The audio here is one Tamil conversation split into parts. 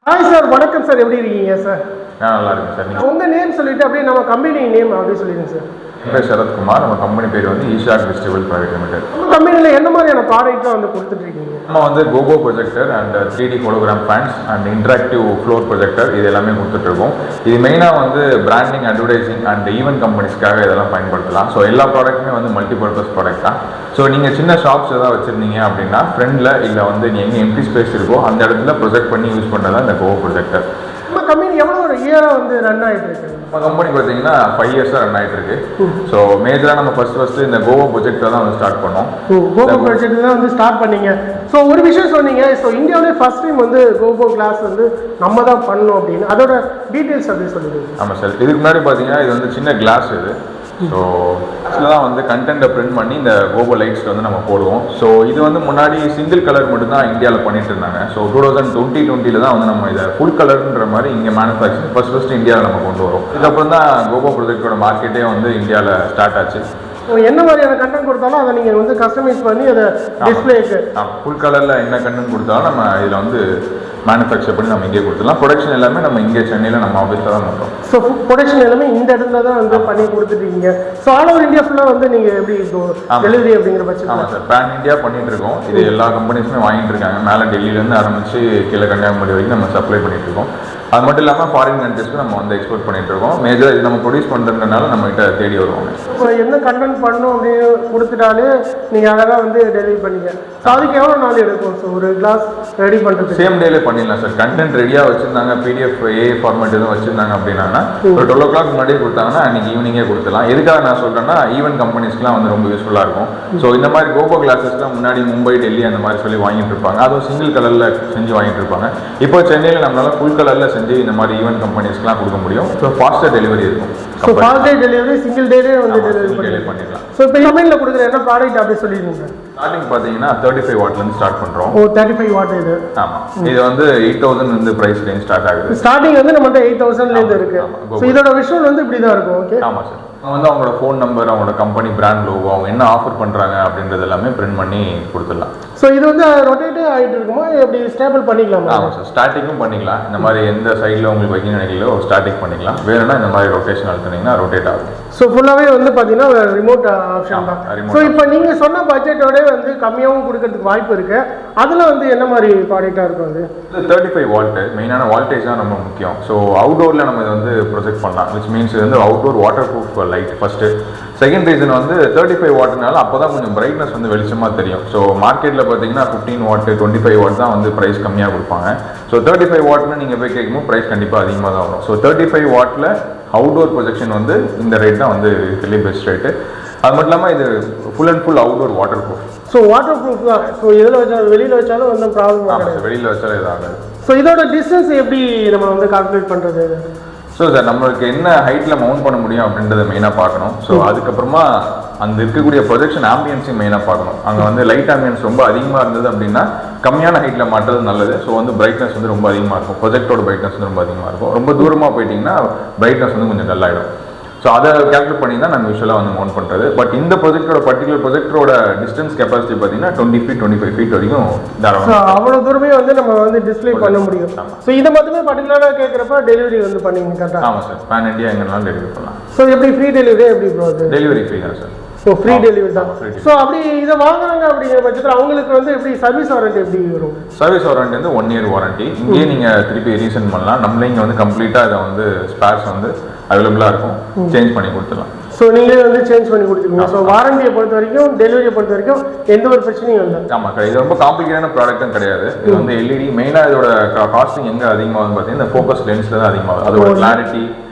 ஹாய் சார், வணக்கம் சார். எப்படி இருக்கீங்க சார்? நல்லா இருக்கு சார். நீங்கள் உங்கள் நேம் சொல்லிட்டு அப்படியே நம்ம கம்பெனி நேம் அப்படியே சொல்லிடுங்க சார். என் பேர் சரத்குமார். நம்ம கம்பெனி பேர் வந்து ஈஷாக் வெஜிடபிள் பிரைவேட் லிமிடெட். நம்ம கம்பெனியில் என்ன மாதிரியான ப்ராடக்ட்லாம் வந்து கொடுத்துட்ருக்கீங்க? நம்ம வந்து gobo projector and 3D hologram fans and interactive floor projector இது எல்லாமே கொடுத்துட்ருக்கோம். இது மெயினாக வந்து பிராண்டிங், அட்வர்டைசிங் அண்ட் ஈவென்ட் கம்பெனிஸ்க்காக இதெல்லாம் பயன்படுத்தலாம். ஸோ எல்லா ப்ராடக்ட்டுமே வந்து மல்டி பர்பஸ் ப்ராடக்ட் தான். ஸோ நீங்கள் சின்ன ஷாப்ஸ் எதாவது வச்சுருந்தீங்க அப்படின்னா ஃப்ரெண்டில் இல்லை வந்து நீங்கள் எங்கே எம்டி ஸ்பேஸ் இருக்கோ அந்த இடத்துல ப்ரொஜெக்ட் பண்ணி யூஸ் பண்ணுறது இந்த கோகோ ப்ரொஜெக்டர். நம்ம கம்பெனி எவ்வளோ ஒரு இயராக வந்து ரன் ஆகிட்டு இருக்கு? நம்ம கம்பெனி பார்த்தீங்கன்னா 5 இயர்ஸாக ரன் ஆகிட்டு இருக்கு. ஸோ மேஜராக நம்ம ஃபர்ஸ்ட் இந்த கோவா ப்ரொஜெக்ட் தான் வந்து ஸ்டார்ட் பண்ணோம். கோகோ ப்ரொஜெக்ட் தான் வந்து ஸ்டார்ட் பண்ணீங்க. ஸோ ஒரு விஷயம் சொன்னீங்க, ஸோ இந்தியாவிலே ஃபர்ஸ்ட் டைம் வந்து கோகோ கிளாஸ் வந்து நம்ம தான் பண்ணணும் அப்படின்னு, அதோட டீட்டெயில்ஸ் அப்படியே சொல்லிடுங்க. ஆமாம் சார். இதுக்கு முன்னாடி பார்த்தீங்கன்னா இது வந்து சின்ன கிளாஸ் இது. ஸோ இதில் தான் வந்து கண்டென்ட்டை பிரிண்ட் பண்ணி இந்த கோகோ லைட்ஸில் வந்து நம்ம போடுவோம். ஸோ இது வந்து முன்னாடி சிங்கிள் கலர் மட்டும் தான் இந்தியாவில் பண்ணிட்டு இருந்தாங்க. ஸோ 2020 தான் வந்து நம்ம இதை ஃபுல் கலர்ன்ற மாதிரி இங்கே மேனுஃபேக்சரிங் ஃபர்ஸ்ட் இந்தியாவில் நம்ம கொண்டு வரோம். இதுக்கப்புறம் தான் கோகோ ப்ரொஜெக்டோட மார்க்கெட்டே வந்து இந்தியாவில் ஸ்டார்ட் ஆச்சு. என்ன மாதிரியான கண்டென்ட் கொடுத்தாலும் அதை நீங்கள் வந்து கஸ்டமைஸ் பண்ணி அதை டிஸ்பிளேக்கு ஃபுல் கலரில் என்ன கண்டென்ட் கொடுத்தாலும் நம்ம இதில் வந்து மேனுஃபேக்சர் பண்ணி நம்ம இங்கே கொடுத்துடலாம். ப்ரொடக்ஷன் எல்லாமே நம்ம இங்கே சென்னையில் நம்ம ஆஃபீஸில் தான் பண்ணுறோம். ஸோ ப்ரொடக்ஷன் எல்லாமே இந்த இடத்துல தான் வந்து பண்ணி கொடுத்துட்டீங்க. ஸோ ஆல் ஓவர் இந்தியா ஃபுல்லாக வந்து நீங்கள் எப்படி டெலிவரி அப்படிங்கிற பட்சம்? ஆமாம் சார். பேன் இந்தியா பண்ணிட்டு இருக்கோம். இது எல்லா கம்பெனிஸுமே வாங்கிட்டு இருக்காங்க. மேலே டெல்லியிலேருந்து ஆரம்பித்து கீழே கன்னியாகுமரி வரைக்கும் நம்ம சப்ளை பண்ணிட்டு இருக்கோம். அது மட்டும் இல்லாமல் ஃபாரின் கண்ட்ரிஸ்க்கு நம்ம வந்து எக்ஸ்போர்ட் பண்ணிட்டு இருக்கோம். மேஜராக இது நம்ம ப்ரொடியூஸ் பண்ணுறதுனால நம்ம கிட்ட தேடி வருவாங்க. இப்போ என்ன கண்டென்ட் பண்ணணும் அப்படின்னு கொடுத்துட்டாலே நீங்கள் அழகாக வந்து டெலிவரி பண்ணிங்க. ஸோ அதுக்கு எவ்வளோ நாள் எடுக்கும்? ஸோ ஒரு கிளாஸ் ரெடி பண்ணுறது சேம் டேலே பண்ணிடலாம் சார். கண்டென்ட் ரெடியாக வச்சுருந்தாங்க, பிடிஎஃப் ஏ ஃபார்மேட் எதுவும் வச்சுருந்தாங்க அப்படின்னா ஒரு 12 o'clock முன்னாடியே கொடுத்தாங்கன்னா அன்றைக்கி ஈவினிங்கே கொடுத்துலாம். எதுக்காக நான் சொல்கிறேன்னா ஈவென்ட் கம்பெனிஸ்க்குலாம் வந்து ரொம்ப யூஸ்ஃபுல்லாக இருக்கும். ஸோ இந்த மாதிரி கோகோ கிளாஸஸ்லாம் முன்னாடி மும்பை, டெல்லி அந்த மாதிரி சொல்லி வாங்கிட்டு இருப்பாங்க. அதுவும் சிங்கிள் கலரில் செஞ்சு வாங்கிட்டு இருப்பாங்க. இப்போ சென்னையில் நம்மளால ஃபுல் கலரில் செஞ்சு இந்த மாதிரி ஈவென்ட் கம்பெனிஸ்க்குலாம் கொடுக்க முடியும். ஸோ ஃபாஸ்ட்டாக டெலிவரி இருக்கும். So fast day delivery, single டேலே வந்து டெலிவரி பண்ணிடலாம். ஸோ இப்போ கம்பெனியில் கொடுக்குற என்ன ப்ராடக்ட் அப்படி சொல்லிடுங்க? ஸ்டார்டிங் பார்த்தீங்கன்னா 35 வாட்லேருந்து ஸ்டார்ட் பண்ணுறோம். 35 வாட் இது. ஆமாம். இது வந்து 8,000 வந்து ப்ரைஸ் ரேஞ்ச் ஸ்டார்ட் ஆகுது. ஸ்டார்டிங் வந்து நம்மகிட்ட 8,000லேருந்து இருக்கு. ஸோ இதோட விஷுவல் வந்து இப்படி தான் இருக்கும். ஓகே. ஆமாம் சார். அவங்க வந்து அவங்களோட ஃபோன் நம்பர், அவங்களோட கம்பெனி பிராண்ட் லோகோ, அவங்க என்ன ஆஃபர் பண்ணுறாங்க அப்படின்றது எல்லாமே பிரிண்ட் பண்ணி கொடுத்துடலாம். ஸோ இது வந்து ரொட்டேட்டே ஆகிட்டு இருக்குமா, எப்படி ஸ்டேபிள் பண்ணிக்கலாம்? ஆமாம் சார். ஸ்டார்டிங்கும் பண்ணிக்கலாம். இந்த மாதிரி எந்த சைடில் உங்களுக்கு வைக்கணும் நினைக்கலோ ஸ்டார்டிங் பண்ணிக்கலாம். வேணும்னா இந்த மாதிரி ரொட்டேஷன் அழுத்தினீங்கன்னா ரொட்டேட் ஆகும். ஸோ ஃபுல்லாகவே வந்து பார்த்தீங்கன்னா ரிமோட் ஆப்ஷன் தான். ஸோ இப்போ நீங்கள் சொன்ன பட்ஜெட்டோட வந்து கம்மியாகவும் கொடுக்கறதுக்கு வாய்ப்பு இருக்குது. அதில் வந்து என்ன மாதிரி ப்ராடக்டாக இருக்கும்? அது 35 வால்ட். மெயினான வால்டேஜ் தான் ரொம்ப முக்கியம். ஸோ அவுட்டோரில் நம்ம இதை வந்து ப்ரொஜெக்ட் பண்ணலாம். விச் மீன்ஸ் இது வந்து outdoor water proof light first. Second reason வந்து 35 வாட்னால அப்போ தான் கொஞ்சம் பிரைட்னஸ் வந்து வெளிச்சமாக தெரியும். ஸோ மார்க்கெட்டில் பார்த்தீங்கன்னா 15 வாட் 25 வாட் தான் வந்து ப்ரைஸ் கம்மியாக கொடுப்பாங்க. ஸோ 35 வாட்னு நீங்கள் போய் கேட்கும்போது ப்ரைஸ் கண்டிப்பாக அதிகமாக தான் வரும். ஸோ 35 வாட்டில் அவுட்டோர் ப்ரொஜெக்ஷன் வந்து இந்த ரேட் தான் வந்து இதுலேயே பெஸ்ட் ரேட்டு. அது மட்டும் இல்லாமல் இது full and full outdoor water proof. So water proof தான். ஸோ இதில் வச்சாலும் வெளியில் வச்சாலும் வந்து ப்ராப்ளம் ஆகாது. வெளியில் வச்சாலும் இதாகாது. ஸோ இதோட டிஸ்டன்ஸ் எப்படி நம்ம வந்து கால்குலேட் பண்ணுறது? ஸோ சார், நம்மளுக்கு என்ன ஹைட்டில் மவுண்ட் பண்ண முடியும் அப்படின்றத மெயினாக பார்க்கணும். ஸோ அதுக்கப்புறமா அந்த இருக்கக்கூடிய ப்ரொஜெக்ஷன் ஆம்பியன்ஸையும் மெயினாக பார்க்கணும். அங்கே வந்து லைட் ஆம்பியன்ஸ் ரொம்ப அதிகமாக இருந்தது அப்படின்னா கம்மியான ஹைட்டில் மாட்டுறது நல்லது. ஸோ வந்து பிரைட்னஸ் வந்து ரொம்ப அதிகமாக இருக்கும். ப்ரொஜெக்டோட பிரைட்னஸ் வந்து ரொம்ப அதிகமாக இருக்கும். ரொம்ப தூரமாக போயிட்டீங்கன்னா பிரைட்னஸ் வந்து கொஞ்சம் டல்லாகிடும். ஸோ அதை கேல்குலேட் பண்ணி தான் நாங்கள் யூஸ்வலாக வந்து மவுண்ட் பண்ணுறது. பட் இந்த பர்டிகுலர் ப்ரொஜெக்டரோட டிஸ்டன்ஸ் கெப்பாசிட்டி பார்த்தீங்கன்னா 20 feet 25 feet வரைக்கும் தாராளமாக. அவ்வளோ தூரமே வந்து நம்ம வந்து டிஸ்பிளே பண்ண முடியும். ஸோ இதை மட்டுமே பர்டிகுலராக கேட்குறப்ப டெலிவரி வந்து பண்ணுவீங்க கரெக்டாக? ஆமாம் சார். பேன் இந்தியா எங்கேனாலும் டெலிவரி பண்ணலாம். ஸோ எப்படி ஃப்ரீ டெலிவரி எப்படி ப்ரோ? டெலிவரி ஃப்ரீ தான் சார். ஸோ ஃப்ரீ டெலிவரி தான். ஸோ அப்படி இதை வாங்குறாங்க அப்படிங்கிற பட்சத்தில் அவங்களுக்கு வந்து எப்படி சர்வீஸ் வாரண்டி எப்படி வரும்? சர்வீஸ் வாரண்டி வந்து 1 year வாரண்டி. இங்கேயே நீங்கள் திருப்பி ரீசெண்ட் பண்ணலாம். நம்மளே இங்கே வந்து கம்ப்ளீட்டாக இதை வந்து ஸ்பேர்ஸ் வந்து அவைலபிளாக இருக்கும். சேஞ்ச் பண்ணி கொடுத்துடலாம். ஸோ நீங்களே வந்து சேஞ்ச் பண்ணி கொடுத்துருங்க. ஸோ வாரண்டியை பொறுத்த வரைக்கும், டெலிவரியை பொறுத்த வரைக்கும் எந்த ஒரு பிரச்சனையும் இல்லை. ஆமாம் கிடையாது. இது ரொம்ப காம்ப்ளிகேட்டான ப்ராடக்ட்டும் கிடையாது. இது வந்து எல்இடி. மெயினாக இதோட காஸ்டிங் எங்கே அதிகமாகுதுன்னு பார்த்தீங்கன்னா இந்த ஃபோக்கஸ் லென்ஸில் தான் அதிகமாகுது. அதோட கிளாரிட்டி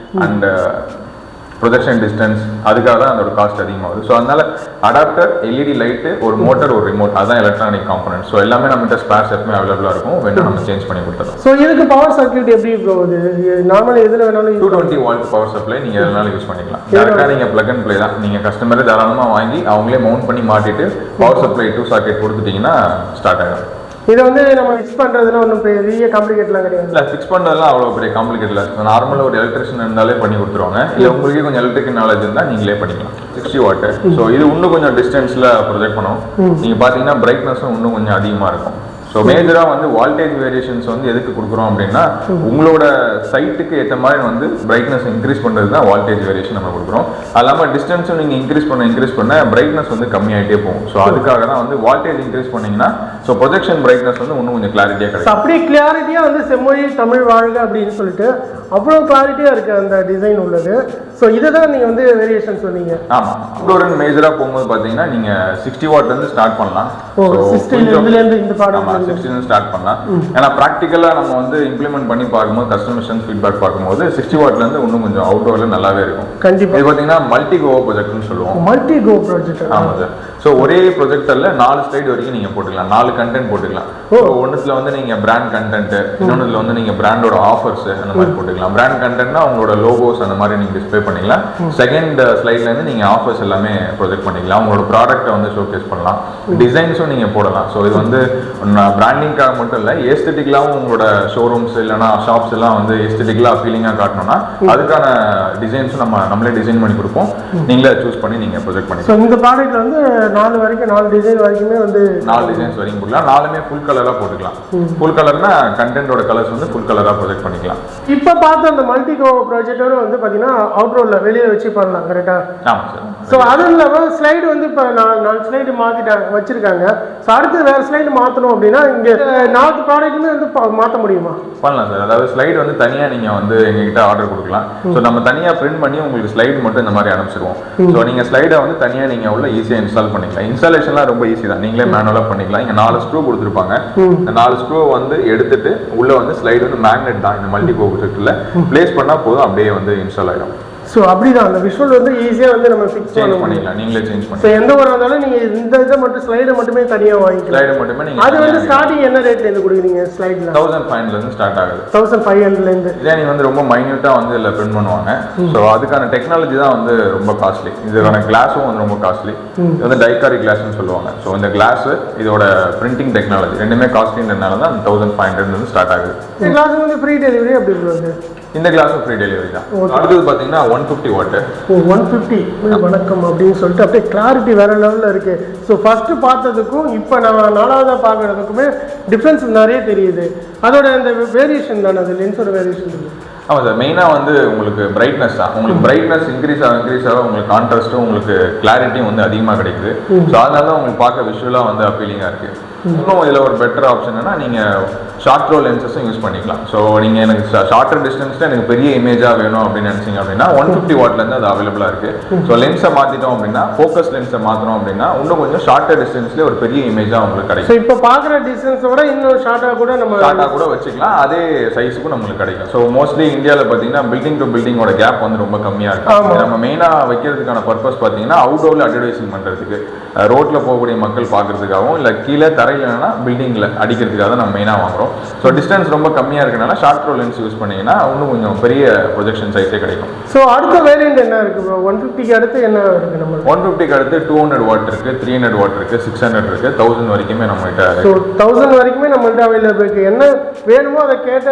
அண்ட் ப்ரொஜெக்ஷன் டிஸ்டன்ஸ், அதுக்காக தான் அதோட காஸ்ட் அதிகமாகுது. ஸோ அதனால அடாப்டர், எல்இடி லைட்டு, ஒரு மோட்டர், ஒரு ரிமோட், அதுதான் எலக்ட்ரானிக் காம்பனன்ட். ஸோ எல்லாமே நம்மகிட்ட ஸ்பேர்ஸ் எப்பவுமே அவைலபிளாக இருக்கும். வேணும் நம்ம சேஞ்ச் பண்ணி கொடுத்துடலாம். ஸோ இதுக்கு பவர் சர்க்யூட் எப்படி போகுது? நார்மலாக எதில் வேணாலும் 220 வால்ட் பவர் சப்ளை நீங்கள் எதுனாலும் யூஸ் பண்ணிக்கலாம். டேரெக்டாக நீங்கள் பிளக் அண்ட் ப்ளே தான். நீங்கள் கஸ்டமரே தாராளமாக வாங்கி அவங்களே மவுண்ட் பண்ணி மாட்டிட்டு பவர் சப்ளை 2 சாக்கெட் கொடுத்துட்டீங்கன்னா ஸ்டார்ட் ஆகிடும். இதை வந்து நம்ம ஃபிக்ஸ் பண்ணுறதுலாம் ஒன்றும் பெரிய காம்ப்ளிகேட்லாம் கிடையாது. இல்லை, ஃபிக்ஸ் பண்ணுறதுலாம் அவ்வளோ பெரிய காம்ப்ளிகேட் இல்லை. நார்மலாக ஒரு எலக்ட்ரிஷியன் இருந்தாலே பண்ணி கொடுத்துருவாங்க. இல்லை உங்களுக்கே கொஞ்சம் எலக்ட்ரிக்கல் நாலேஜ் இருந்தால் நீங்களே பண்ணிக்கலாம். 60 வாட். ஸோ இது இன்னும் கொஞ்சம் டிஸ்டன்ஸில் ப்ரொஜெக்ட் பண்ணும். நீங்கள் பார்த்தீங்கன்னா பிரைட்னஸும் இன்னும் கொஞ்சம் அதிகமாக இருக்கும். ஸோ மேஜராக வந்து வால்டேஜ் வேரியேஷன்ஸ் வந்து எதுக்கு கொடுக்குறோம் அப்படின்னா உங்களோட சைட்டுக்கு ஏற்ற மாதிரி வந்து பிரைட்னஸ் இன்க்ரீஸ் பண்ணுறது தான் வால்டேஜ் வேரியேஷன் நம்ம கொடுக்குறோம். அது இல்லாமல் டிஸ்டன்ஸும் நீங்கள் இன்க்ரீஸ் பண்ண பிரைட்னஸ் வந்து கம்மியாகிட்டே போகும். ஸோ அதுக்காக தான் வந்து வால்டேஜ் இன்க்ரீஸ் பண்ணீங்கன்னா ஸோ ப்ரொஜெக்ஷன் பிரைட்னஸ் வந்து இன்னும் கொஞ்சம் கிளாரிட்டியாக கிடைக்கும். அப்படியே கிளாரிட்டியாக வந்து செம்மொழி தமிழ் வாழ்க அப்படின்னு சொல்லிட்டு அவ்வளோ கிளாரிட்டியாக இருக்குது அந்த டிசைன் உள்ளது. ஸோ இதை தான் நீங்கள் வந்து வேரியேஷன் சொன்னீங்க. ஆமாம், அவுட்டோர் மேஜராக போகும்போது பார்த்தீங்கன்னா நீங்கள் 60 வாட்லேருந்து ஸ்டார்ட் பண்ணலாம். ஓ 60 இந்த பாடம் 60 ஸ்டார்ட் பண்ணலாம். ஏன்னா ப்ராக்டிக்கலாக நம்ம வந்து இம்ப்ளிமெண்ட் பண்ணி பார்க்கும்போது கஸ்டமர்ஸ் ஃபீட்பேக் பார்க்கும்போது 60 வாட்லேருந்து இன்னும் கொஞ்சம் அவுட்டோரில் நல்லாவே இருக்கும். கண்டிப்பாக இது பார்த்தீங்கன்னா மல்டி கோ ப்ரொஜெக்ட்னு சொல்லுவோம். மல்டி கோ ப்ரொஜெக்ட். ஆமாம் சார். ஸோ ஒரே ப்ரொஜெக்டரில் 4 ஸ்லைடு வரைக்கும் நீங்கள் போட்டுக்கலாம், 4 கண்டென்ட் போட்டுக்கலாம். ஒன்றுத்தில் வந்து நீங்கள் பிராண்ட் கண்டென்ட், இன்னொன்றுல வந்து நீங்கள் பிராண்டோட ஆஃபர்ஸ் அந்த மாதிரி போட்டுக்கலாம். பிராண்ட் கண்டென்ட்னா உங்களோட லோகோஸ் அந்த மாதிரி நீங்கள் டிஸ்பிளே பண்ணிக்கலாம். செகண்ட் ஸ்லைட்லேருந்து நீங்கள் ஆஃபர்ஸ் எல்லாமே ப்ரொஜெக்ட் பண்ணிக்கலாம். உங்களோட ப்ராடக்ட்டை வந்து ஷோகேஸ் பண்ணலாம். டிசைன்ஸும் நீங்கள் போடலாம். ஸோ இது வந்து பிராண்டிங்காக மட்டும் இல்லை, ஏஸ்தட்டிக்கலாகவும் உங்களோட ஷோரூம்ஸ் இல்லைனா ஷாப்ஸ் எல்லாம் வந்து ஏஸ்தட்டிக்கலாக ஃபீலிங்காக காட்டணும்னா அதுக்கான டிசைன்ஸும் நம்மளே டிசைன் பண்ணி கொடுப்போம். நீங்களே சூஸ் பண்ணி நீங்கள் ப்ரொஜெக்ட் பண்ணி. ஸோ இந்த ப்ராடக்ட்ல வந்து 4 டிசைன் வரைக்குமே வந்து 4 டிசைன்ஸ் வரைக்கும் போடலாம். 4மே ஃபுல் கலராக போட்டுக்கலாம். ஃபுல் கலர்னா கண்டென்ட்டோட கலர்ஸ் வந்து ஃபுல் கலராக ப்ரொஜெக்ட் பண்ணிக்கலாம். இப்போ பார்த்த அந்த மல்டி கோ ப்ராஜெக்டோட வந்து பார்த்தீங்கன்னா அவுட்ரோல்ல வெளியே வச்சு பண்ணலாம். கரெக்டா? ஆமாம் சார். ஸோ அதுவும் இல்லாமல் ஸ்லைடு வந்து இப்போ 4 ஸ்லைடு வச்சிருக்காங்க. ஸோ அடுத்து வேறு ஸ்லைடு மாற்றணும் அப்படின்னா இங்கே 4 ப்ராடக்ட்டுமே வந்து மாற்ற முடியுமா? பண்ணலாம் சார். அதாவது ஸ்லைடு வந்து தனியாக நீங்கள் வந்து எங்ககிட்ட ஆர்டர் கொடுக்கலாம். ஸோ நம்ம தனியாக பிரிண்ட் பண்ணி உங்களுக்கு ஸ்லைடு மட்டும் இந்த மாதிரி அனுப்பிச்சிருவோம். ஸோ நீங்கள் ஸ்லைடை வந்து தனியாக நீங்கள் உள்ள ஈஸியாக இன்ஸ்டால் பண்ணிக்கலாம். இன்ஸ்டாலேஷன்லாம் ரொம்ப ஈஸி தான், நீங்களே மேனுவலாக பண்ணிக்கலாம். இங்கே 4 ஸ்க்ரூ கொடுத்துருப்பாங்க. இந்த 4 ஸ்க்ரூ வந்து எடுத்துட்டு உள்ள வந்து ஸ்லைடு வந்து மேக்னெட் தான், இந்த மல்டி கோ ப்ரொஜெக்டில் பிளேஸ் பண்ணால் போதும், அப்படியே வந்து இன்ஸ்டால் ஆகிடும். ஸோ அப்படிதான் அந்த விஷுவல் வந்து ஈஸியாக வந்து நம்ம ஃபிக்ஸ் பண்ணிக்கலாம். நீங்களே சேஞ்ச் பண்ணி. ஸோ எந்த ஒரு வந்தாலும் நீங்கள் இந்த இதை மட்டும் ஸ்லைடை மட்டுமே தனியாக வாங்கிக்கலாம். ஸ்லைடு மட்டுமே நீங்கள். அது வந்து ஸ்டார்டிங் என்ன ரேட்லேருந்து கொடுக்குறீங்க ஸ்லைடில்? 1500 ஸ்டார்ட் ஆகுது. 1500 இதே நீங்கள் வந்து ரொம்ப மைன்யூட்டாக வந்து இதில் பிரிண்ட் பண்ணுவாங்க. ஸோ அதுக்கான டெக்னாலஜி தான் வந்து ரொம்ப காஸ்ட்லி. இதுக்கான கிளாஸும் வந்து ரொம்ப காஸ்ட்லி. இது வந்து டைகாரி கிளாஸ்னு சொல்லுவாங்க. ஸோ இந்த கிளாஸ் இதோட பிரிண்டிங் டெக்னாலஜி ரெண்டுமே காஸ்ட்லின்றதுனால தான் 1500 ஸ்டார்ட் ஆகுது. இந்த கிளாஸ் வந்து ஃப்ரீ டெலிவரி அப்படி இருக்குது. இந்த கிளாஸும் ஃப்ரீ டெலிவரி தான். அடுத்தது பார்த்தீங்கன்னா 150 வாட். 150 வணக்கம் அப்படின்னு சொல்லிட்டு அப்படியே கிளாரிட்டி வேற லெவலில் இருக்கு. ஸோ ஃபர்ஸ்ட் பார்த்ததுக்கும் இப்போ நான் 4ஆவதாக பார்க்கறதுக்குமே டிஃப்ரென்ஸ் நிறைய தெரியுது. அதோட அந்த வேரியேஷன் தானே, அது லென்ஸோட வேரியேஷன். ஆமாம் சார். மெயினாக வந்து உங்களுக்கு பிரைட்னஸ் தான். உங்களுக்கு பிரைட்னஸ் இன்க்ரீஸ் ஆக உங்களுக்கு கான்ட்ராஸ்ட்டும் உங்களுக்கு கிளாரிட்டியும் வந்து அதிகமாக கிடைக்குது. ஸோ அதனால தான் உங்களுக்கு பார்க்க விஷுவலாக வந்து அப்பீலிங்காக இருக்குது. இன்னும் இதில் ஒரு பெட்டர் ஆப்ஷன் என்னன்னா நீங்கள் ஷார்ட் த்ரோ லென்சஸும் யூஸ் பண்ணிக்கலாம். ஸோ நீங்கள் எனக்கு ஷார்ட்டர் டிஸ்டன்ஸில் எனக்கு பெரிய இமேஜாக வேணும் அப்படின்னு நினச்சிங்க அப்படின்னா 150 வாட்லேருந்து அது அவைலபிளாக இருக்குது. ஸோ லென்ஸை மாற்றிட்டோம் அப்படின்னா, ஃபோக்கஸ் லென்ஸை மாற்றணும் அப்படின்னா இன்னும் கொஞ்சம் ஷார்ட்டர் டிஸ்டன்ஸ்லேயே ஒரு பெரிய இமேஜாக உங்களுக்கு கிடைக்கும். ஸோ இப்போ பார்க்குற டிஸ்டன்ஸோட இன்னும் ஷார்ட்டாக கூட வச்சுக்கலாம். அதே சைஸுக்கும் நம்மளுக்கு கிடைக்கும். ஸோ மோஸ்ட்லி இந்தியாவில் பார்த்தீங்கன்னா பில்டிங் டு பில்டிங்கோட கேப் வந்து ரொம்ப கம்மியாக இருக்கும். நம்ம மெயினாக வைக்கிறதுக்கான பர்பஸ் பார்த்தீங்கன்னா அவுட்டோரில் அட்வர்டைசிங் பண்ணுறதுக்கு, ரோட்டில் போகக்கூடிய மக்கள் பார்க்கறதுக்காகவும், இல்லை கீழே தரையிலனா பில்டிங்கில் அடிக்கிறதுக்காக தான் நம்ம மெயினாக வாங்குறோம். ஸோ டிஸ்டன்ஸ் ரொம்ப கம்மியாக இருக்கனால ஷார்ட் த்ரோ லென்ஸ் யூஸ் பண்ணிங்கன்னா இன்னும் கொஞ்சம் பெரிய ப்ரொஜெக்ஷன் சைஸே கிடைக்கும். ஸோ அடுத்த வேரியன்ட் என்ன இருக்குது? 150க்கு அடுத்து என்ன இருக்குது? நம்ம 150க்கு அடுத்து 200 வாட் இருக்குது, 300 வாட் இருக்குது, 600 இருக்குது, 1000 வரைக்குமே நம்மகிட்ட. ஸோ 1000 வரைக்குமே நம்மள்ட்ட அவைலபிள் இருக்குது. என்ன வேணுமோ அதை கேட்ட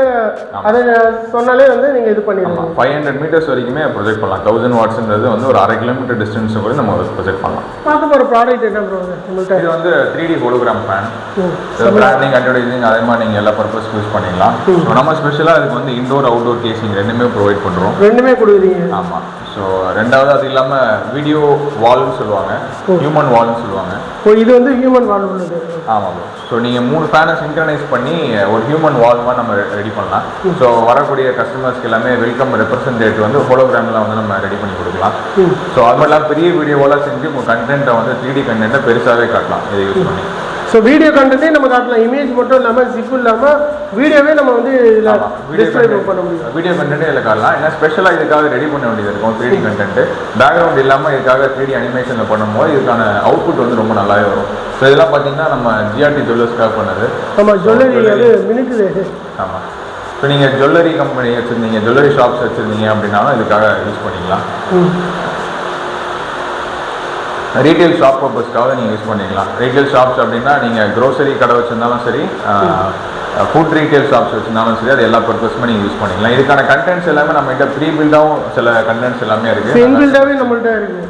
அதை சொன்னாலே வந்து நீங்கள் இது பண்ணிடலாம். 500 மீட்டர்ஸ் வரைக்குமே ப்ரொஜெக்ட் பண்ணலாம். 1000 வாட்ஸ்ன்றது வந்து ஒரு 1/2 கிலோமீட்டர் டிஸ்டன்ஸ் கூட நம்ம ப்ரொஜெக்ட் பண்ணலாம். பார்க்க போகிற ப்ராடக்ட் என்ன ப்ரோ உங்கள்கிட்ட? இது வந்து 3D hologram fan. Branding, advertising அதே மாதிரி நீங்கள் எல்லா பர்பஸ்க்கு யூஸ் பண்ணிக்கலாம். ஸோ நம்ம ஸ்பெஷலாக இதுக்கு வந்து இன்டோர் அவுட்டோர் கேசிங் ரெண்டுமே ப்ரொவைட் பண்ணுறோம். ரெண்டுமே கொடுக்குறீங்க? ஆமாம். ஸோ ரெண்டாவது அது இல்லாமல் வீடியோ வால்னு சொல்லுவாங்க, ஹியூமன் வால்னு சொல்லுவாங்க. ஓ இது வந்து ஹியூமன் வால் உள்ளது. ஆமாம் ப்ரோ. ஸோ நீங்கள் 3 ஃபேனை சிங்க்ரனைஸ் பண்ணி ஒரு ஹியூமன் வால் மாதிரி நம்ம ரெடி பண்ணலாம். ஸோ வரக்கூடிய கஸ்டமர்ஸ்க்கு எல்லாமே வெல்கம் ரெப்ரசன்டேட் வந்து ஹோலோகிராமில் வந்து நம்ம ரெடி பண்ணி கொடுக்கலாம். ஸோ அது மாதிரி இல்லாமல் பெரிய வீடியோவெல்லாம் செஞ்சு உங்கள் கண்டென்ட்டை வந்து 3D கண்டென்ட்டை பெருசாகவே காட்டலாம் இதை யூஸ் பண்ணி. ஸோ வீடியோ கண்டென்ட்டே நம்ம காட்டலாம். இமேஜ் மட்டும் இல்லாமல் ஜிப் இல்லாமல் வீடியோவே நம்ம வந்து இதில் டிஸ்பிளே பண்ண முடியும். வீடியோ கண்டென்ட்டே இதில் காட்டலாம். ஏன்னா ஸ்பெஷலாக இதுக்காக ரெடி பண்ண வேண்டியது இருக்கும் 3D கண்டென்ட்டு. பேக்ரவுண்ட் இல்லாமல் இதுக்காக 3D அனிமேஷனில் பண்ணும்போது இதுக்கான அவுட்புட் வந்து ரொம்ப நல்லாவே வரும். ஸோ இதெல்லாம் பார்த்தீங்கன்னா நம்ம ஜிஆர்டி ஜுவல்லர்ஸ்க்காக பண்ணது. ஆமாம், ஜுவல்லரி அது மினுக்குது. ஆமாம். ஸோ நீங்கள் ஜுவல்லரி கம்பெனி வச்சுருந்தீங்க, ஜுவல்லரி ஷாப்ஸ் வச்சுருந்தீங்க அப்படின்னாலும் இதுக்காக யூஸ் பண்ணிக்கலாம். ரீட்டைல் ஷாப் பர்பஸ்க்காக நீங்கள் யூஸ் பண்ணிக்கலாம். ரீட்டைல் ஷாப்ஸ் அப்படின்னா நீங்கள் க்ரோசரி கடை வச்சுருந்தாலும் சரி, ஃபுட் ரீட்டைல் ஷாப்ஸ் வச்சுருந்தாலும் சரி, அது எல்லா பர்பஸ்மே நீங்கள் யூஸ் பண்ணிக்கலாம். இதுக்கான கண்டென்ட்ஸ் எல்லாமே நம்மகிட்ட ப்ரீ பில்டாகவும் சில கண்டென்ட்ஸ் எல்லாமே இருக்குது. இன்பில்டாகவே நம்மள்ட்ட இருக்குது.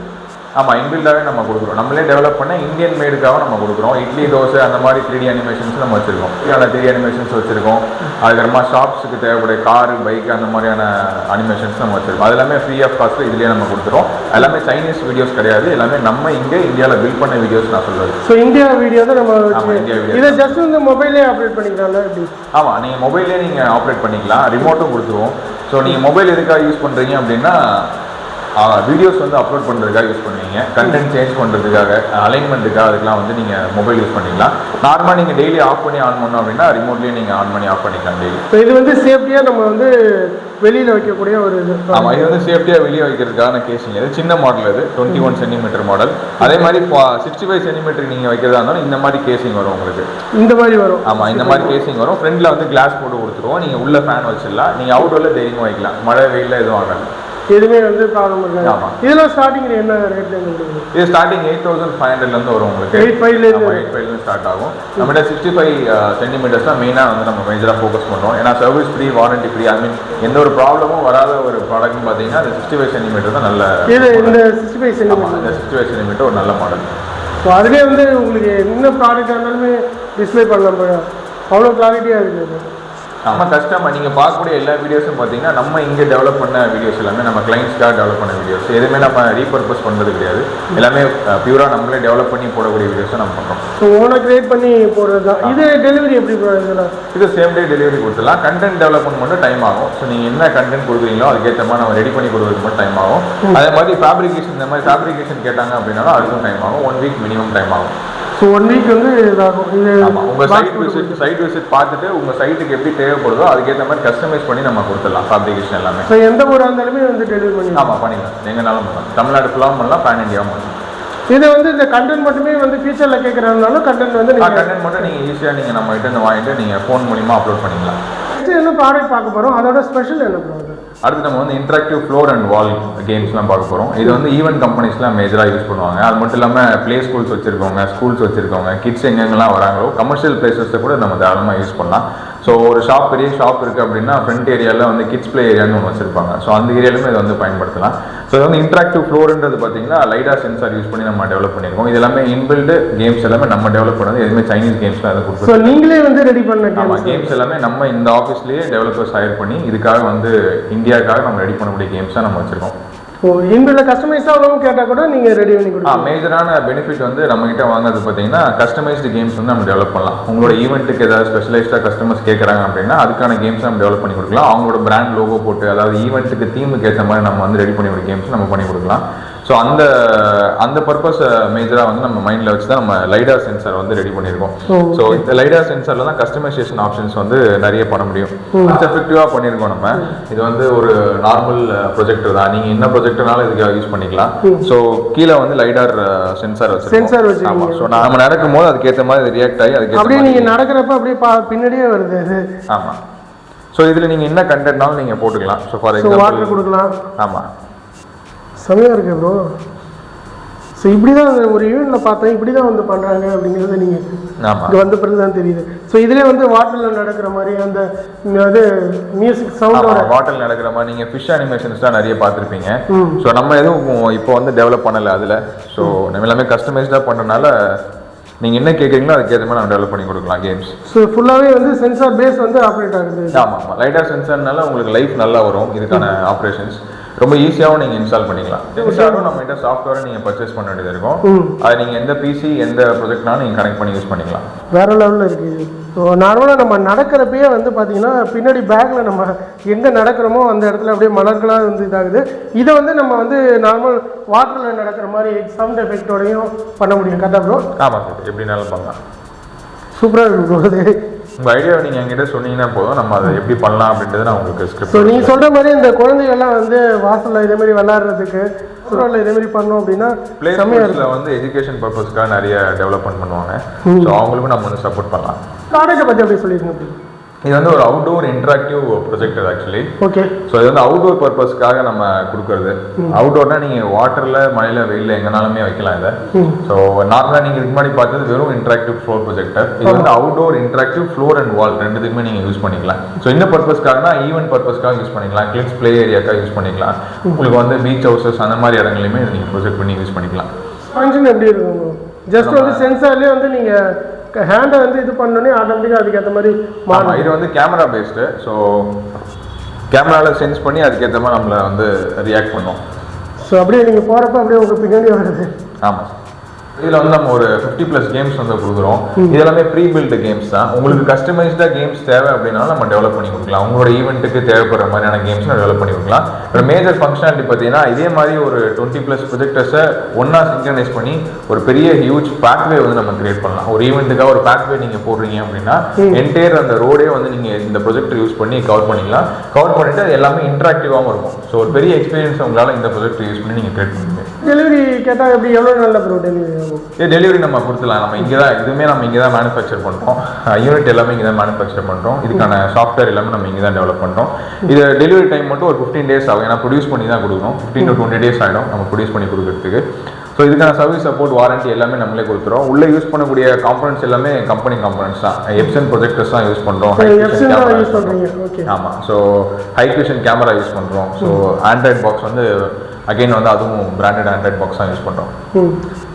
ஆமாம், இன்பில்டாகவே நம்ம கொடுக்குறோம். நம்மளே டெவலப் பண்ண இந்தியன் மேடுக்காக நம்ம கொடுக்குறோம். இட்லி தோசை அந்த மாதிரி 3D அனிமேஷன்ஸ் நம்ம வச்சுருக்கோம். 3D அனிமேஷன்ஸ் வச்சுருக்கோம். அதுக்கப்புறமா ஷாப்ஸுக்கு தேவைப்படைய காரு, பைக் அந்த மாதிரியான அனிமேஷன்ஸ் நம்ம வச்சுருக்கோம். அது எல்லாமே ஃப்ரீ ஆஃப் காஸ்ட்டு இதுலேயே நம்ம கொடுத்துருவோம். எல்லாமே சைனீஸ் வீடியோஸ் கிடையாது, எல்லாமே நம்ம இங்கே இந்தியாவில் பில்ட் பண்ண வீடியோஸ் நான் சொல்லுவேன். ஸோ இந்தியா வீடியோ தான் நம்ம இந்தியா வீடியோ இதை ஜஸ்ட் வந்து மொபைலே ஆப்ரேட் பண்ணிக்கலாம்ல எப்படி? ஆமாம், நீங்கள் மொபைல்லே நீங்கள் ஆப்ரேட் பண்ணிக்கலாம். ரிமோட்டும் கொடுத்துருவோம். ஸோ நீங்கள் மொபைல் எதுக்காக யூஸ் பண்ணுறீங்க அப்படின்னா வீடியோஸ் வந்து அப்லோட் பண்ணுறதுக்காக யூஸ் பண்ணுவீங்க, கண்டென்ட் சேஞ்ச் பண்ணுறதுக்காக, அலைன்மெண்ட்டுக்காக, அதுக்கெல்லாம் வந்து நீங்கள் மொபைல் யூஸ் பண்ணிக்கலாம். நார்மலாக நீங்கள் டெய்லி ஆஃப் பண்ணி ஆன் பண்ணோம் அப்படின்னா ரிமோட்லேயே நீங்கள் ஆன் பண்ணி ஆஃப் பண்ணிக்கலாம் டெய்லி. ஸோ இது வந்து சேஃப்டியாக நம்ம வந்து வெளியில் வைக்கக்கூடிய ஒரு இது. ஆமாம், இது வந்து சேஃப்டியாக வெளியே வைக்கிறதுக்கான கேசிங். இது சின்ன மாடல், இது 21 சென்டிமீட்டர் மாடல். அதே மாதிரி 65 சென்டிமீட்டர் நீங்கள் வைக்கிறதா இருந்தாலும் இந்த மாதிரி கேசிங் வரும் உங்களுக்கு. இந்த மாதிரி வரும். ஆமாம், இந்த மாதிரி கேசிங் வரும். ஃப்ரண்ட்டில் வந்து கிளாஸ் போட்டு கொடுத்துருவோம். நீங்கள் உள்ள ஃபேன் வச்சிடலாம். நீங்கள் அவுட்டோரில் தைரியமாக வைக்கலாம். மழை வெயிலில் எதுவும் ஆகாது. எதுவுமே வந்து ப்ராப்ளம் இருக்காது. ஆமாம், இதெல்லாம் ஸ்டார்டிங் என்ன ரேட்லேருந்து இருக்குது? இது ஸ்டார்டிங் 8500 வரும் உங்களுக்கு. 85 ஸ்டார்ட் ஆகும். நம்மகிட்ட 65 சென்டிமீட்டர்ஸ் தான் மெயினாக வந்து நம்ம மேஜராக ஃபோக்கஸ் பண்ணுறோம். ஏன்னா சர்வீஸ் ஃப்ரீ, வாரண்டி ஃப்ரீ, ஐ மீன் எந்த ஒரு ப்ராப்ளமும் வராத ஒரு ப்ராடக்ட்னு பார்த்தீங்கன்னா அது 65 சென்டிமீட்டர் தான் நல்ல. இது இந்த 65 சென்டிமீட்டர், இந்த 65 சென்டிமீட்டர் ஒரு நல்ல மாடல். ஸோ அதுலேயே வந்து உங்களுக்கு என்ன ப்ராடக்டாக இருந்தாலுமே டிஸ்பிளே பண்ணலாம். அவ்வளோ கிளாரிட்டியாக இருக்குது. நம்ம கஸ்டமர் நீங்கள் பார்க்கக்கூடிய எல்லா வீடியோஸும் பார்த்தீங்கன்னா நம்ம இங்கே டெவலப் பண்ண வீடியோஸ் எல்லாமே நம்ம கிளைண்ட்ஸ்க்காக டெவலப் பண்ண வீடியோஸ். எதுவுமே நம்ம ரீபர்பஸ் பண்ணுறது கிடையாது. எல்லாமே பியூராக நம்மளே டெவலப் பண்ணி போடக்கூடிய வீடியோஸை நம்ம பண்ணுறோம். ஸோ ஓனாக கிரியேட் பண்ணி போடுறது தான். இது டெலிவரி எப்படி போடுறதுல? இது சேம் டே டெலிவரி கொடுத்துடலாம். கண்டென்ட் டெவலப்மெண்ட் மட்டும் டைம் ஆகும். ஸோ நீங்கள் என்ன கண்டென்ட் கொடுக்குறீங்களோ அதுக்கேற்ற மாதிரி நம்ம ரெடி பண்ணி கொடுக்குறது மட்டும் டைம் ஆகும். அதே மாதிரி ஃபேப்ரிகேஷன், இந்த மாதிரி ஃபேப்ரிகேஷன் கேட்டாங்க அப்படின்னாலும் அதுக்கும் டைம் ஆகும். 1 வீக் மினிமம் டைம் ஆகும். ஸோ 1 வீக் வந்து இதாகும். இது உங்கள் சைட் விசிட் பார்த்துட்டு உங்கள் சைட்டுக்கு எப்படி தேவைப்படுதோ அதுக்கேற்ற மாதிரி கஸ்டமைஸ் பண்ணி நம்ம கொடுத்துடலாம் ஃபேப்ரிகேஷன் எல்லாமே. ஸோ எந்த ஊராக இருந்தாலுமே வந்து டெலிவரி பண்ணி. ஆமாம், பண்ணிக்கலாம். எங்கேனாலும் பண்ணலாம். தமிழ்நாடு ஃபுல்லாகவும் பண்ணலாம், பேன் இந்தியாவும் பண்ணலாம். இதை வந்து இந்த கண்டென்ட் மட்டுமே வந்து ஃபியூச்சரில் கேட்குறதுனாலும் கண்டென்ட் வந்து கண்டென்ட் மட்டும் நீங்கள் ஈஸியாக நீங்கள் நம்ம கிட்ட வாங்கிட்டு நீங்கள் ஃபோன் மூலிமா அப்லோட் பண்ணிக்கலாம். நெக்ஸ்ட் என்ன ப்ராடக்ட் பார்க்க போகிறோம், அதோட ஸ்பெஷல் என்ன ப்ராடக்ட்? அடுத்து நம்ம வந்து இன்ட்ராக்டிவ் ஃப்ளோர் அண்ட் வால் கேம்ஸ்லாம் பார்க்க போகிறோம். இது வந்து ஈவென்ட் கம்பெனிஸ்லாம் மேஜராக யூஸ் பண்ணுவாங்க. அது மட்டும் இல்லாமல் ப்ளே ஸ்கூல்ஸ் வச்சுருக்கவங்க, ஸ்கூல்ஸ் வச்சுருக்கவங்க, கிட்ஸ் எங்கெங்கெல்லாம் வராங்களோ கமர்ஷியல் பிளேசஸை கூட நம்ம தாராளமாக யூஸ் பண்ணலாம். ஸோ ஒரு பெரிய ஷாப் இருக்குது அப்படின்னா ஃப்ரண்ட் ஏரியாவில் வந்து கிட்ஸ் ப்ளே ஏரியான்னு ஒன்று வச்சுருப்பாங்க. ஸோ அந்த ஏரியாலுமே இதை வந்து பயன்படுத்தலாம். ஸோ இது வந்து இன்ட்ராக்டிவ் ஃப்ளோர்ன்றது பார்த்தீங்கன்னா லைடார் சென்சார் யூஸ் பண்ணி நம்ம டெவலப் பண்ணியிருக்கோம். இது எல்லாமே இன்பில்டு கேம்ஸ் எல்லாமே நம்ம டெவலப் பண்ணது. எதுவுமே சைனீஸ் கேம்ஸ்லாம் அதை கொடுத்து. ஸோ நீங்களே வந்து ரெடி பண்ண கேம்ஸ் எல்லாமே நம்ம இந்த ஆஃபீஸ்லேயே டெவலப்பர்ஸ் ஹையர் பண்ணி இதுக்காக வந்து இந்தியாவுக்காக நம்ம ரெடி பண்ணக்கூடிய கேம்ஸாக நம்ம வச்சுருக்கோம். ஓ, இன்பில்ட் கஸ்டமைஸாக அவ்வளோ கேட்டால் கூட நீங்கள் ரெடி பண்ணி கொடுக்கலாம். மேஜரான பெனிஃபிட் வந்து நம்மகிட்ட வாங்குறது பார்த்தீங்கன்னா கஸ்டமைஸ்டு கேம்ஸ் வந்து நம்ம டெவலப் பண்ணலாம். உங்களோட ஈவெண்ட்டுக்கு ஏதாவது ஸ்பெஷலைஸ்டாக கஸ்டமர்ஸ் கேட்குறாங்க அப்படின்னா அதுக்கான கேம்ஸ் நம்ம டெவலப் பண்ணி கொடுக்கலாம். அவங்களோட பிராண்ட் லோகோ போட்டு, அதாவது ஈவெண்ட்டுக்கு தீமுக்கு ஏற்ற மாதிரி நம்ம வந்து ரெடி பண்ணி ஒரு கேம்ஸ் நம்ம பண்ணி கொடுக்கலாம். ஸோ அந்த பர்பஸ் மேஜராக வந்து நம்ம மைண்டில் வச்சு தான் நம்ம லைடார் சென்சார் வந்து ரெடி பண்ணியிருக்கோம். ஸோ இந்த லைடார் சென்சாரில் தான் கஸ்டமைசேஷன் ஆப்ஷன்ஸ் வந்து நிறைய பண்ண முடியும். எஃபெக்டிவாக பண்ணியிருக்கோம் நம்ம. இது வந்து ஒரு நார்மல் ப்ரொஜெக்டர் தான். நீங்கள் என்ன ப்ரொஜெக்டர்னாலும் இதுக்காக யூஸ் பண்ணிக்கலாம். ஸோ கீழே வந்து லைடார் சென்சார் வச்சு. ஆமாம், ஸோ நம்ம நடக்கும் போது அதுக்கேற்ற மாதிரி ரியாக்ட் ஆகி அதுக்கு அப்படியே நீங்கள் நடக்கிறப்ப அப்படியே பின்னாடியே வருது. ஆமாம். ஸோ இதில் நீங்கள் என்ன கண்டென்ட்னாலும் நீங்கள் போட்டுக்கலாம். ஸோ ஃபார் எக்ஸாம்பிள் வாட்டர் கொடுக்கலாம். ஆமாம், செமையாக இருக்கு ப்ரோ. ஸோ இப்படி தான் ஒரு ஈவெண்ட்டில் பார்த்தேன், இப்படி தான் வந்து பண்ணுறாங்க அப்படிங்கிறது நீங்கள் இங்கே வந்த பிறகு தான் தெரியுது. ஸோ இதிலே வந்து வாட்டரில் நடக்கிற மாதிரி அந்த இது மியூசிக் சவுண்டோட வாட்டரில் நடக்கிற மாதிரி நீங்கள் ஃபிஷ் அனிமேஷன்ஸ் தான் நிறைய பார்த்துருப்பீங்க. ஸோ நம்ம எதுவும் இப்போ வந்து டெவலப் பண்ணலை அதில். ஸோ நம்ம எல்லாமே கஸ்டமைஸ்டாக பண்ணுறதுனால நீங்கள் என்ன கேட்குறீங்களோ அதுக்கேற்ற மாதிரி நம்ம டெவலப் பண்ணி கொடுக்கலாம் கேம்ஸ். ஸோ ஃபுல்லாகவே வந்து சென்சார் பேஸ் வந்து ஆப்ரேட் ஆகுது. ஆமாம், லைட்டாக சென்சார்னால உங்களுக்கு லைஃப் நல்லா வரும். இதுக்கான ஆப்ரேஷன்ஸ் ரொம்ப ஈஸியாகவும் நீங்கள் இன்ஸ்டால் பண்ணிக்கலாம். சென்சாரும் நம்மகிட்ட சாஃப்ட்வேரை நீங்கள் பர்ச்சேஸ் பண்ண வேண்டியது இருக்கும். அது நீங்கள் எந்த பிசி எந்த ப்ரொஜெக்ட்னாலும் நீங்கள் கனெக்ட் பண்ணி யூஸ் பண்ணிக்கலாம். வேறு லெவலில் இருக்குது. ஸோ நார்மலாக நம்ம நடக்கிறப்பயே வந்து பார்த்தீங்கன்னா பின்னாடி பேக்கில் நம்ம எங்கே நடக்கிறோமோ அந்த இடத்துல அப்படியே மலர்களாக வந்து இதாகுது. இதை வந்து நம்ம வந்து நார்மல் வாட்டரில் நடக்கிற மாதிரி சவுண்ட் எஃபெக்டோடையும் பண்ண முடியும். கரெக்டாக ப்ரோ? ஆமாம் சார், எப்படினாலும் பண்ணலாம். சூப்பராக இருக்கு ப்ரோ. அது உங்கள் ஐடியாவை நீங்கள் என்கிட்ட சொன்னீங்கன்னா போதும், நம்ம அதை எப்படி பண்ணலாம் அப்படின்றது நான் உங்களுக்கு ஸ்கிரிப்ட். ஸோ நீங்கள் சொல்கிற மாதிரி இந்த குழந்தைகள்லாம் வந்து வாசலில் இதேமாரி விளாட்றதுக்கு இதேமாரி பண்ணோம் அப்படின்னா பிளே ஸ்கூல்ஸில் வந்து எஜுகேஷன் பர்பஸ்க்காக நிறைய டெவலப்மெண்ட் பண்ணுவாங்க. ஸோ அவங்களுக்கும் நம்ம வந்து சப்போர்ட் பண்ணலாம். ப்ராடக்ட்டை பற்றி அப்படி சொல்லியிருக்கோம். இது வந்து ஒரு outdoor interactive projector actually. Okay. So இது வந்து அவுட்டோர் பர்பஸ்க்காக நம்ம கொடுக்குறது. அவுட்டோர்னா நீங்கள் வாட்டரில் மழையில் வெயிலில் எங்கனாலுமே வைக்கலாம் இதை. ஸோ நார்மலாக நீங்கள் இதுக்கு முன்னாடி பார்த்தது வெறும் இன்டராக்டிவ் ஃப்ளோர் ப்ரொஜெக்டர். இது வந்து அவுட்டோர் இன்டராக்டிவ் ஃப்ளோர் அண்ட் வால் ரெண்டுத்துக்குமே நீங்கள் யூஸ் பண்ணிக்கலாம். ஸோ இந்த பர்பஸ்க்காகனா ஈவென்ட் பர்பஸ்க்காக யூஸ் பண்ணிக்கலாம், கிட்ஸ் ப்ளே ஏரியாக்காக யூஸ் பண்ணிக்கலாம், உங்களுக்கு வந்து பீச் ஹவுசஸ் அந்த மாதிரி இடங்களையுமே நீங்கள் ப்ரொஜெக்ட் பண்ணி யூஸ் பண்ணிக்கலாம். ஃபங்க்ஷன் எப்படி இருக்கும்? ஜஸ்ட் வந்து சென்சார்லேயே வந்து நீங்கள் ஹேண்டை வந்து இது பண்ணோன்னே ஆட்டோமேட்டிக்காக அதுக்கேற்ற மாதிரி மாறும். இது வந்து கேமரா பேஸ்டு. ஸோ கேமராவில் சென்ஸ் பண்ணி அதுக்கேற்ற மாதிரி நம்மளை வந்து ரியாக்ட் பண்ணும். ஸோ அப்படியே நீங்கள் போகிறப்ப அப்படியே உங்களுக்கு பின்னாடி வருது. ஆமாம். இதில் வந்து நம்ம ஒரு 50+ கேம்ஸ் வந்து கொடுக்குறோம். இதெல்லாமே ப்ரீ பில்டு கேம்ஸ் தான். உங்களுக்கு கஸ்டமைஸ்டாக கேம்ஸ் தேவை அப்படின்னாலும் நம்ம டெவலப் பண்ணி கொடுக்கலாம். உங்களோட ஈவெண்ட்டுக்கு தேவைப்படுற மாதிரியான கேம்ஸ் டெவலப் பண்ணி கொடுக்கலாம். ஒரு மேஜர் ஃபங்க்ஷனாலிட்டி பார்த்தீங்கன்னா இதே மாதிரி ஒரு 20+ ப்ரொஜெக்டர்ஸை ஒன்றா சிங்க்ரனைஸ் பண்ணி ஒரு பெரிய ஹியூஜ் பேத்வே வந்து நம்ம கிரியேட் பண்ணலாம். ஒரு ஈவெண்ட்டுக்காக ஒரு பேத்வே நீங்கள் போடுறீங்க அப்படின்னா என்டையர் அந்த ரோடே வந்து நீங்கள் இந்த ப்ரொஜெக்டர் யூஸ் பண்ணி கவர் பண்ணிக்கலாம். கவர் பண்ணிவிட்டு அது எல்லாமே இன்ட்ராக்டிவாகவும் இருக்கும். ஸோ ஒரு பெரிய எக்ஸ்பீரியன்ஸ் உங்களால் இந்த ப்ரொஜெக்டர் யூஸ் பண்ணி நீங்கள் கிரியேட் பண்ணுவீங்க. டெலிவரி கேட்டால் எப்படி எவ்வளோ நல்ல ப்ரோ டெலிவரி? டெலிவரி நம்ம கொடுத்துலாம். நம்ம இங்கே தான் இதுவுமே நம்ம இங்கே தான் மேனுஃபேக்சர் பண்ணுறோம். யூனிட் எல்லாமே இங்கே தான் மேனுஃபேக்சர் பண்ணுறோம். இதுக்கான சாஃப்ட்வேர் எல்லாமே நம்ம இங்கே தான் டெவலப் பண்ணுறோம். இது டெலிவரி டைம் மட்டும் ஒரு 15 days ஆகும். ஏன்னா ப்ரொடியூஸ் பண்ணி தான் கொடுக்கணும். 15 to 20 days ஆகிடும் நம்ம ப்ரொடியூஸ் பண்ணி கொடுக்குறதுக்கு. ஸோ இதுக்கான சர்வீஸ் சப்போர்ட் வாரண்டி எல்லாமே நம்மளே கொடுத்துரும். உள்ளே யூஸ் பண்ணக்கூடிய காம்பனன்ட்ஸ் எல்லாமே கம்பெனி காம்பனன்ட்ஸ் தான். எப்சன் ப்ரொஜெக்டர்ஸ் தான் யூஸ் பண்ணுறோம். ஆமாம். ஸோ ஹைக்விஷன் கேமரா யூஸ் பண்ணுறோம். ஸோ ஆண்ட்ராய்ட் பாக்ஸ் வந்து அகைன் வந்து அதுவும் பிராண்டட் ஆண்ட்ராய்ட் பாக்ஸ் தான் யூஸ் பண்ணுறோம்.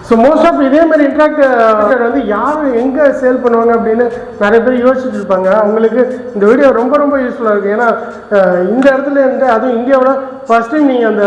ஸோ மோஸ்ட் ஆஃப் இதே மாதிரி இன்ட்ராக்ட் வந்து யார் எங்கே சேல் பண்ணுவாங்க அப்படின்னு நிறைய பேர் யோசிச்சுட்டு இருப்பாங்க. அவங்களுக்கு இந்த வீடியோ ரொம்ப ரொம்ப யூஸ்ஃபுல்லாக இருக்குது. ஏன்னா இந்த இடத்துல இருந்து அதுவும் இந்தியாவில் ஃபர்ஸ்ட் டைம் நீங்கள் அந்த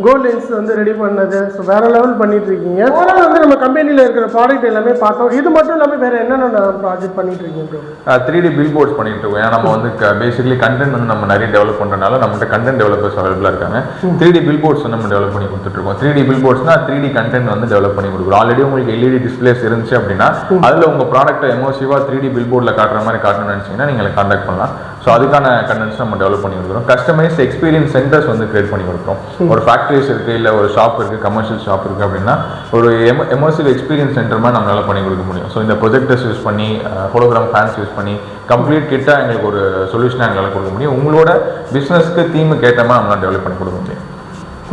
கோல்ட் லென்ஸ் வந்து ரெடி பண்ணது. ஸோ வேறு லெவல் பண்ணிட்டு இருக்கீங்க. ஓவரால் வந்து நம்ம கம்பெனியில் இருக்கிற ப்ராடக்ட் எல்லாமே பார்த்தோம். இது மட்டும் இல்லாமல் வேறு என்னென்ன ப்ராஜெக்ட் பண்ணிட்டு இருக்கீங்க? 3D பில் போர்ட்ஸ் பண்ணிட்டு இருக்கோம். ஏன்னா நம்ம வந்து பேசிக்கலி கண்டென்ட் வந்து நம்ம நிறைய டெவலப் பண்ணுறதுனால நம்மகிட்ட கண்டென்ட் டெவலப்பர்ஸ் அவைலபிளாக இருக்காங்க. 3D பில் போர்ட்ஸ் வந்து நம்ம டெவலப் பண்ணி கொடுத்துட்ருக்கோம். 3D பில் போர்ட்ஸ்னா 3D கண்டென்ட் வந்து டெவலப் பண்ணி கொடுக்குறோம். ஆல்ரெடி உங்களுக்கு LED டிஸ்பிளேஸ் இருந்துச்சு அப்படின்னா அதில் உங்கள் ப்ராடக்ட்டை எமோசிவாக 3D பில் போர்டில் காட்டுற மாதிரி காட்டணும்னு நினச்சிங்கன்னா நீங்கள் கான்டாக்ட் பண்ணலாம். ஸோ அதுக்கான கண்டென்ட்ஸ் நம்ம டெவலப் பண்ணி கொடுக்குறோம். கஸ்டமைஸ் எக்ஸ்பீரியன்ஸ் சென்டர்ஸ் வந்து கிரியேட் பண்ணி கொடுக்குறோம். ஒரு ஃபேக்ட்ரிஸ் இருக்குது, இல்லை ஒரு ஷாப் இருக்குது, கமர்ஷியல் ஷாப் இருக்குது அப்படின்னா ஒரு எமோசிவ் எக்ஸ்பீரியன்ஸ் சென்டர் மாதிரி நம்மளால் பண்ணி கொடுக்க முடியும். ஸோ இந்த ப்ரொஜெக்டர்ஸ் யூஸ் பண்ணி ஹோலோகிராம் ஃபேன்ஸ் யூஸ் பண்ணி கம்ப்ளீட் கிட்டாக எங்களுக்கு ஒரு சொல்யூஷனாக எங்களால் கொடுக்க முடியும். உங்களோட பிஸ்னஸ்க்கு தீமுக்கு ஏற்ற மாதிரி நம்மளால் டெவலப் பண்ணி கொடுக்க முடியும்.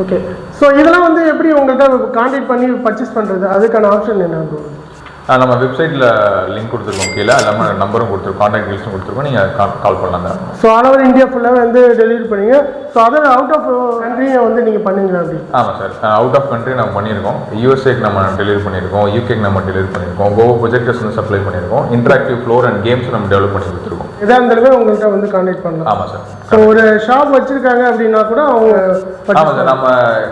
ஓகே. ஸோ இதெல்லாம் வந்து எப்படி உங்கள்கிட்ட கான்டாக்ட் பண்ணி பர்ச்சேஸ் பண்ணுறது? அதுக்கான ஆப்ஷன் என்ன? நம்ம வெப்சைட்டில் லிங்க் கொடுத்துருக்கோம். கீழே எல்லாமே நம்பரும் கொடுத்துருக்கோம், கான்டாக்ட் டீல்ஸும் கொடுத்துருக்கோம். நீங்கள் கால் பண்ணலாம் தான். ஸோ ஆல் ஓவர் இந்தியா ஃபுல்லாக வந்து டெலிவரி பண்ணுங்க. ஸோ அதில் அவுட் ஆஃப் கண்ட்ரியை வந்து நீங்கள் பண்ணுவீங்களா? அப்படி? ஆமாம் சார். அவுட் ஆஃப் கண்ட்ரி நம்ம பண்ணியிருக்கோம். யூஎஸ்ஏக்கு நம்ம டெலிவரி பண்ணியிருக்கோம், யூகேக்கு நம்ம டெலிவரி பண்ணியிருக்கோம், கோவா ப்ரொஜெக்டர்ஸ் வந்து சப்ளை பண்ணியிருக்கோம், இன்டராக்டிவ் ஃப்ளோர் அண்ட் கேம்ஸ் நம்ம டெவலப் பண்ணி கொடுத்துருக்கோம். எதாக இருந்தாலுமே உங்கள்கிட்ட வந்து கான்டாக்ட் பண்ணலாம். ஆமாம் சார். ஸோ ஒரு ஷாப் வச்சுருக்காங்க அப்படின்னா கூட அவங்க ஆமாம் சார். நம்ம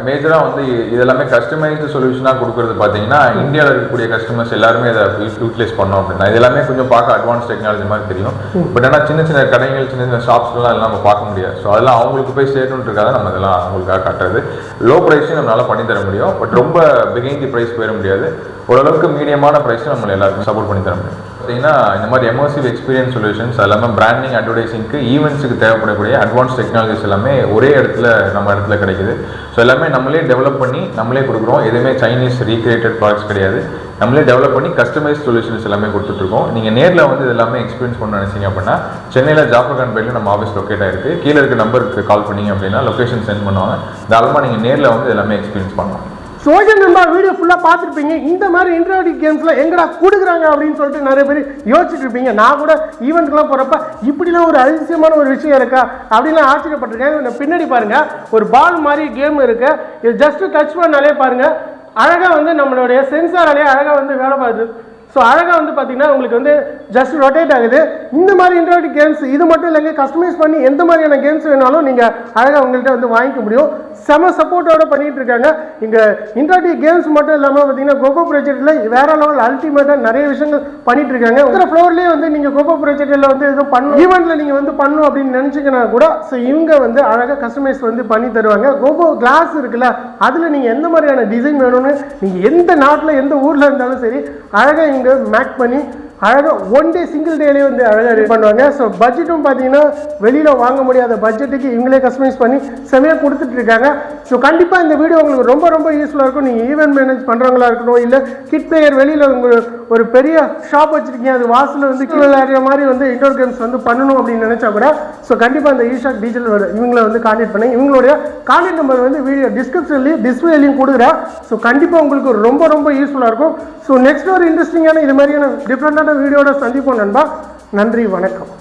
மேஜராக வந்து இதெல்லாமே கஸ்டமைஸ்டு சொல்யூஷனாக கொடுக்குறது பார்த்தீங்கன்னா இந்தியாவில் இருக்கக்கூடிய கஸ்டமர்ஸ் எல்லாருமே இதை யூட்டிலைஸ் பண்ணோம் அப்படின்னா இது எல்லாமே கொஞ்சம் பார்க்க அட்வான்ஸ் டெக்னாலஜி மாதிரி தெரியும். பட் ஆனால் சின்ன சின்ன கடைகள், சின்ன சின்ன ஷாப்ஸ்லாம் எல்லாம் நம்ம பார்க்க முடியாது. ஸோ அதெல்லாம் அவங்களுக்கு போய் சேரணுன்றதுக்காக நம்ம இதெல்லாம் அவங்களுக்காக காட்டுறது. லோ ப்ரைஸையும் நம்மளால் பண்ணி தர முடியும். பட் ரொம்ப பிகைன் தி ப்ரைஸ் போயிட முடியாது. ஓரளவுக்கு மீடியமான ப்ரைஸும் நம்மளை எல்லாருக்கும் சப்போர்ட் பண்ணி தர முடியும். பார்த்தீங்கன்னா இந்த மாதிரி எமர்சிவ் எக்ஸ்பீரியன்ஸ் சொல்யூஷன்ஸ் எல்லாமே பிராண்டிங், அட்வர்டைசிங்க்கு, ஈவெண்ட்ஸுக்கு தேவைப்படக்கூடிய அட்வான்ஸ் டெக்னாலஜிஸ் எல்லாமே ஒரே இடத்துல நம்ம இடத்துல கிடைக்குது. ஸோ எல்லாமே நம்மளே டெவலப் பண்ணி நம்மளே கொடுக்குறோம். எதுவுமே சைனீஸ் ரீக்ரியேட்டட் ப்ராடக்ட்ஸ் கிடையாது. நம்மளே டெவலப் பண்ணி கஸ்டமைஸ் சொல்யூஷன்ஸ் எல்லாமே கொடுத்துட்ருக்கோம். நீங்கள் நேரில் வந்து இது எல்லாமே எக்ஸ்பீரியன்ஸ் பண்ண நினச்சிங்க அப்படின்னா சென்னையில் ஜாஃபர் பேட்டில் நம்ம ஆஃபீஸ் லொக்கேட் ஆகிருக்கு. கீழே இருக்க நம்பருக்கு கால் பண்ணிங்க அப்படின்னா லொக்கேஷன் சென்ட் பண்ணுவாங்க. தாராளமாக நீங்கள் நேரில் வந்து எல்லாமே எக்ஸ்பீரியன்ஸ் பண்ணலாம். ஓகே நண்பா, வீடியோ ஃபுல்லாக பார்த்துருப்பீங்க. இந்த மாதிரி இன்டராக்டிவ் கேம்ஸில் எங்கடா கொடுக்குறாங்க அப்படின்னு சொல்லிட்டு நிறைய பேர் யோசிச்சுட்டு இருப்பீங்க. நான் கூட ஈவெண்ட்லாம் போகிறப்ப இப்படிலாம் ஒரு அதிசயமான ஒரு விஷயம் இருக்கா அப்படின்லாம் ஆச்சரியப்பட்டிருக்கேன். பின்னாடி பாருங்கள், ஒரு பால் மாதிரி கேம் இருக்குது. இது ஜஸ்ட்டு டச் பண்ணாலே பாருங்கள் அழகாக வந்து நம்மளுடைய சென்சாராலே அழகாக வந்து வேலை பார்க்குது. ஸோ அழகாக வந்து பார்த்தீங்கன்னா உங்களுக்கு வந்து ஜஸ்ட் ரொட்டேட் ஆகுது. இந்த மாதிரி இன்டராக்டிவ் கேம்ஸ் இது மட்டும் இல்லைங்க, கஸ்டமைஸ் பண்ணி எந்த மாதிரியான கேம்ஸ் வேணாலும் நீங்கள் அழகாக உங்கள்கிட்ட வந்து வாங்கிக்க முடியும். செம சப்போர்ட்டோட பண்ணிட்டு இருக்காங்க. இங்கே இன்டராக்டிவ் கேம்ஸ் மட்டும் இல்லாமல் பார்த்தீங்கன்னா கோகோ ப்ராஜெக்டில் வேற லெவல் அல்டிமேட்டாக நிறைய விஷயங்கள் பண்ணிட்டு இருக்காங்க. உங்கள் ஃப்ளோர்லேயே வந்து நீங்கள் கோகோ ப்ராஜெக்டில் வந்து எதுவும் பண்ணணும், ஈவெண்ட்டில் நீங்கள் வந்து பண்ணணும் அப்படின்னு நினச்சிங்கன்னா கூட ஸோ இவங்க வந்து அழகாக கஸ்டமைஸ் வந்து பண்ணி தருவாங்க. கோகோ கிளாஸ் இருக்குல்ல, அதில் நீங்கள் எந்த மாதிரியான டிசைன் வேணும்னு நீங்கள் எந்த நாட்டில் எந்த ஊரில் இருந்தாலும் சரி அழகாக இங்கே மேக் பண்ணி அழகாக ஒன் டே சிங்கிள் டேலேயே வந்து அழகாக ரெடி பண்ணுவாங்க. ஸோ பட்ஜெட்டும் பார்த்தீங்கன்னா வெளியில் வாங்க முடியாத பட்ஜெட்டுக்கு இவங்களே கஸ்டமைஸ் பண்ணி செமையாக கொடுத்துட்ருக்காங்க. ஸோ கண்டிப்பாக இந்த வீடியோ உங்களுக்கு ரொம்ப ரொம்ப யூஸ்ஃபுல்லாக இருக்கும். நீங்கள் ஈவென்ட் மேனேஜ் பண்ணுறவங்களா இருக்கணும், இல்லை கிட் பிளேயர் வெளியில் உங்களுக்கு ஒரு பெரிய ஷாப் வச்சுருக்கீங்க, அது வாசலில் வந்து விளையாடுற மாதிரி வந்து இன்டோர் கேம்ஸ் வந்து பண்ணணும் அப்படின்னு நினச்சா கூட ஸோ கண்டிப்பாக இந்த ஈஷாக் டிஜிட்டல் இவங்களை வந்து கான்டெக்ட் பண்ணி இவங்களுடைய கான்டெக்ட் நம்பர் வந்து வீடியோ டிஸ்கிரிப்ஷன்லேயும் டிஸ்பிளேலையும் கொடுக்குறேன். ஸோ கண்டிப்பாக உங்களுக்கு ரொம்ப ரொம்ப யூஸ்ஃபுல்லாக இருக்கும். ஸோ நெக்ஸ்ட் ஒரு இன்ட்ரெஸ்டிங்கான இது மாதிரியான டிஃப்ரெண்ட்டான வீடியோட சந்திப்போம் நண்பா. நன்றி, வணக்கம்.